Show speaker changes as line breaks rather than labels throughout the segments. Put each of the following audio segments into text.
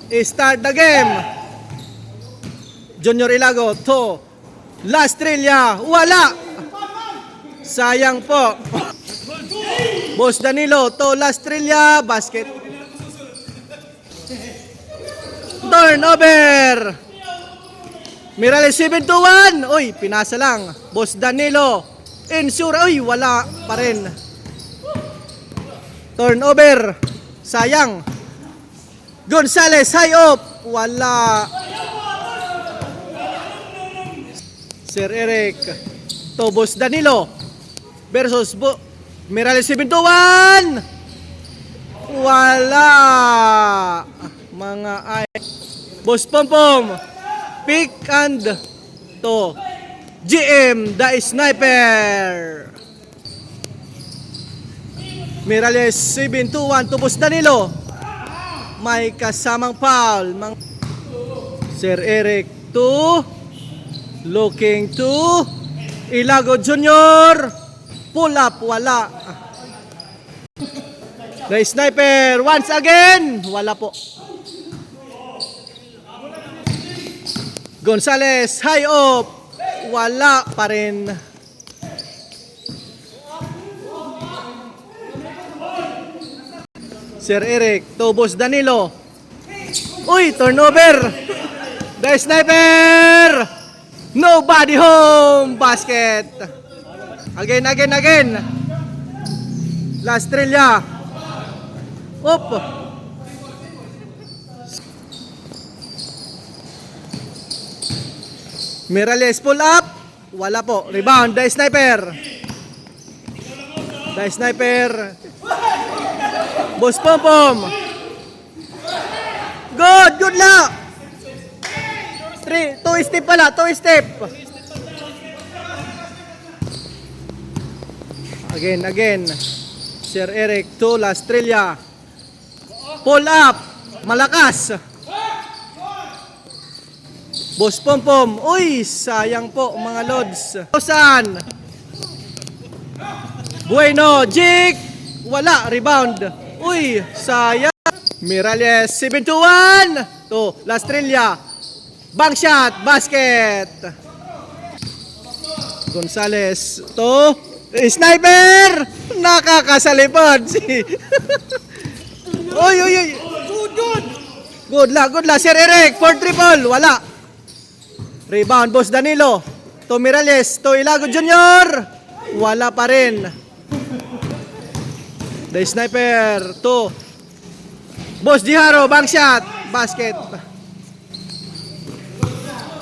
Start the game. Junior Ilago to La Estrella. Wala. Sayang po. Boss Danilo to La Estrella. Basket. Turnover. Mirales 7-1. Uy, pinasa lang. Boss Danilo. Insure. Uy, wala pa rin. Turnover. Sayang. Gonzales, high up. Wala. Sir Eric. To Boss Danilo. Versus Mirales 7-1. Wala. Mga ay. Boss Pompom. Pick and to GM the Sniper. Mirales 7-1 to Boss Danilo. May kasamang foul. Sir Eric to looking to Ilago Junior. Pull up, wala. The Sniper once again. Wala po. Gonzales, high up. Wala pa rin. Sir Eric, to Boss Danilo. Uy, turnover. The Sniper. Nobody home. Basket. Again. La Estrella. Up. Mirales pull up. Wala po. Rebound. The Sniper. Boss Pompom. Good luck. 2 step pala. 2 step. Again. Sir Eric to La Estrella. Pull up. Malakas. Boss Pompom. Uy, sayang po mga lods. Osan. Bueno, Jake. Wala, rebound. Uy, sayang. Mirales 7-1 to La Estrella. Bank shot, basket. Gonzales to Sniper. Nakakasalipod si Uy. Good luck. Sir Eric for triple. Wala. Rebound, Boss Danilo. To Mirales, to Ilago Junior. Wala pa rin. The Sniper to Boss Jiharo, bank shot, basket.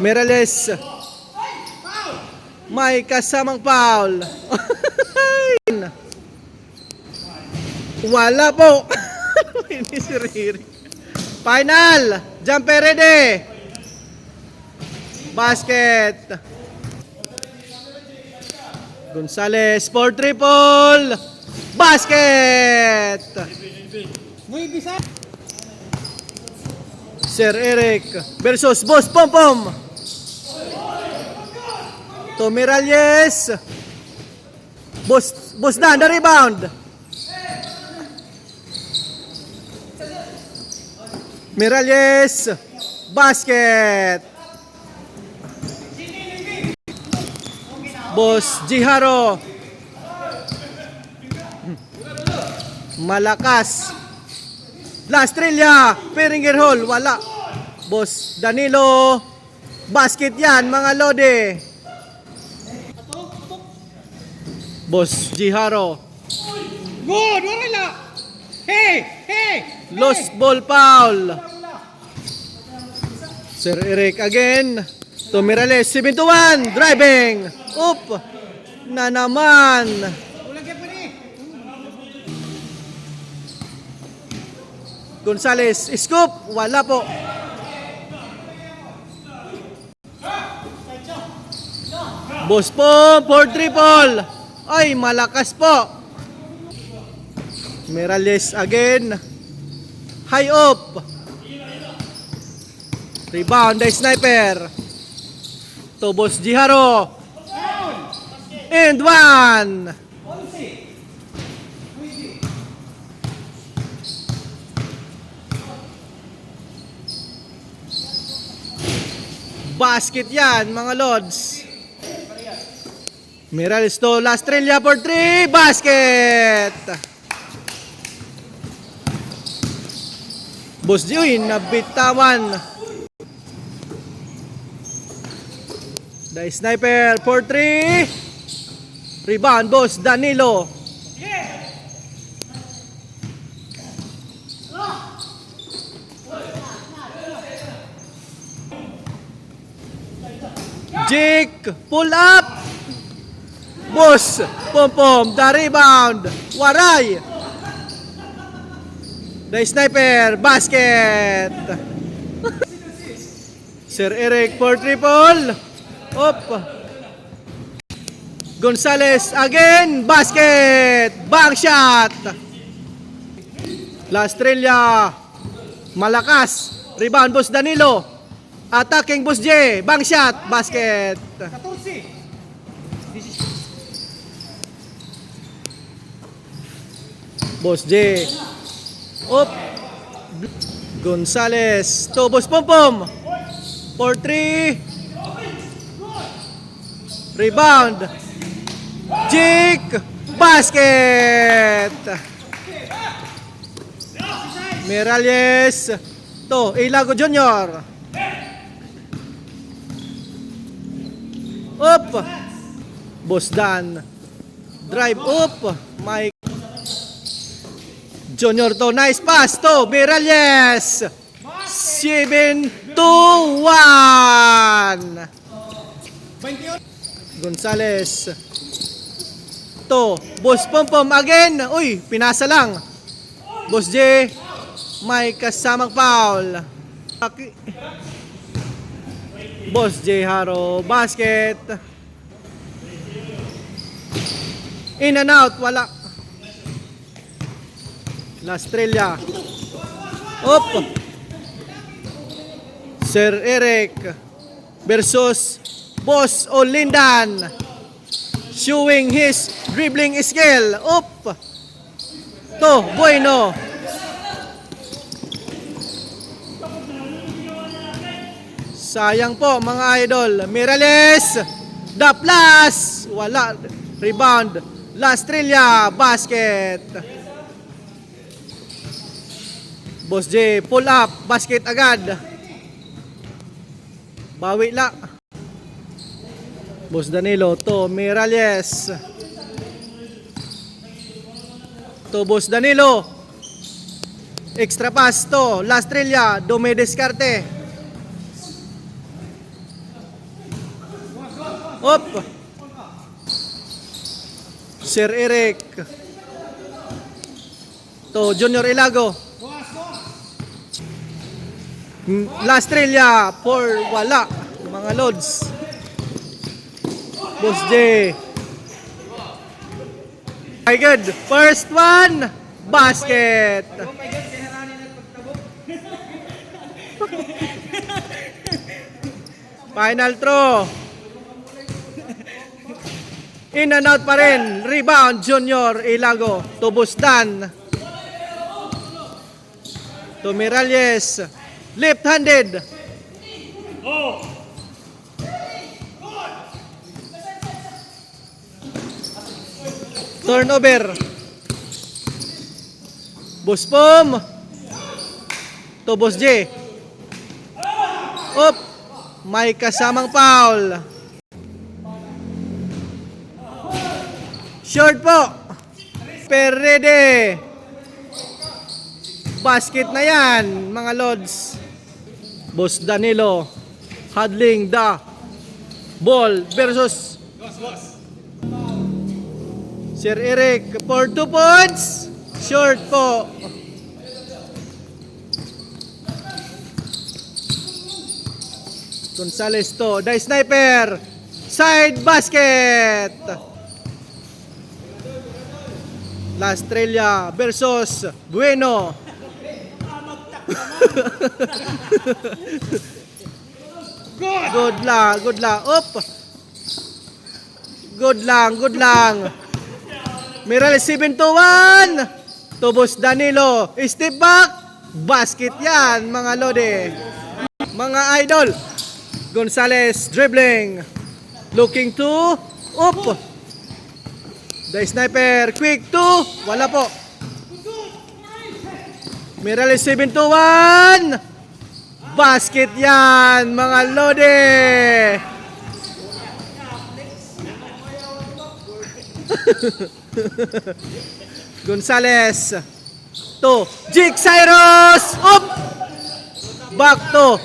Mirales. May kasamang foul. Wala po. Hindi si Riri. Final. Jumper ready. Basket. Gonzales for triple. Basket. Sir Eric versus Boss Pompom. To Miralles. Boss na the rebound. Miralles. Basket. Boss Jiharo. Malakas. La Estrella. Peringer Hall. Wala. Boss Danilo. Basket yan mga lode. Boss Jiharo.
Good. Wala. Hey.
Lost ball foul. Sir Eric again. To Mirales. 7-1. Driving. Up. Na naman. Gonzales. Scoop. Wala po. Boss po. For triple. Ay, malakas po. Mirales again. High up. Rebound the Sniper. To Boss Jiharo. And one. Basket yan, mga lods. Mirales to La Estrella for 3. Basket! Boss Joey, nabitawan. The Sniper for 3. Rebound, Boss Danilo. Jake, pull up. Boss, pom-pom, the rebound. Waray. The Sniper, basket. Sir Eric for triple. Up. Gonzales again, basket. Bank shot. La Estrella, malakas. Rebound, Boss Danilo. Attacking, Boss J. Bank shot, basket.
14.
Boss J. Up. Gonzales to Boss Pompom. For 3. Rebound. Jake. Basket. Miralles to Ilago Junior. Up. Boss Dan. Drive up. Mike Junior to. Nice pass to Miralles. 7-2-1. Gonzales to Boss Pompom again. Uy, pinasa lang. Boss J, may kasamang foul. Boss J Haro, basket. In and out, wala. La Estrella. Up. Sir Eric versus Boss Olindan. Showing his dribbling skill. Up. To, Bueno. Sayang po mga idol. Miralles. The plus. Wala. Rebound. La Estrella. Basket. Boss J. Pull up. Basket agad. Bawi la. Boss Danilo to Miralles. To Boss Danilo. Extra pass to La Estrella. Dome Descarte. Up. Sir Eric. To Junior Ilago. La Estrella for wala. Mga lods. Boss J. My good. First one. Basket.
Oh my God, sinarani na pagtabok.
Final throw. In and out pa rin. Rebound, Junior Ilago. To Bustan. To Miralles. Left-handed. Turnover. Boss Pom. To Boss J. Up. May kasamang foul. Short po. Perede. Basket na yan, mga lods. Boss Danilo. Huddling the ball versus Sir Eric for 2 points. Short po. Gonzales to. The Sniper. Side basket. La Estrella versus Bueno. Good lang, good lang. Up. Good lang, good lang. Miralles 7-1. Tubos Danilo. Step back. Basket yan, mga lode. Mga idol. Gonzalez dribbling. Looking to up. The sniper quick to wala po. Mirales 7-1. Basket yan mga lode. Gonzalez to Jake Cyrus. Up. Back to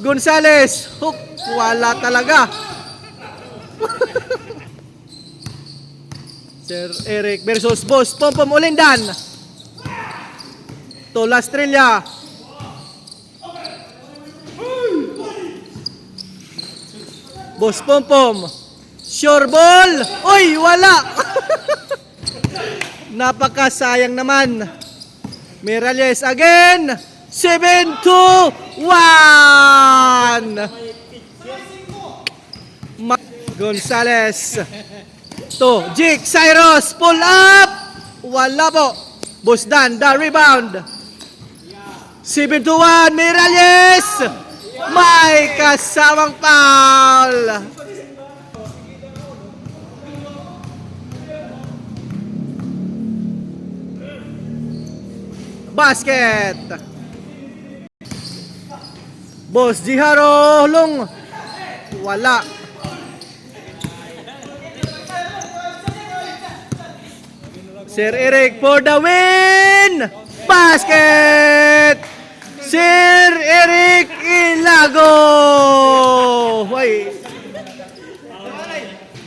Gonzalez. Hook. Wala talaga. Sir Eric versus Boss Pompom Olindan. To La Estrella. Boss Pompom. Sure ball. Uy, wala. Napakasayang naman. Miralles again. 7-1. Gonzalez to Jake Cyrus, pull up, wala po. Busdan, the rebound. 7-1, Miralles, may kasamang foul. Basket. Boss Jiharo Long, wala. Sir Eric for the win! Basket! Sir Eric Ilago! Ay.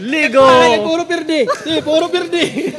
Ligo!
Puro pirdi. Puro pirdi.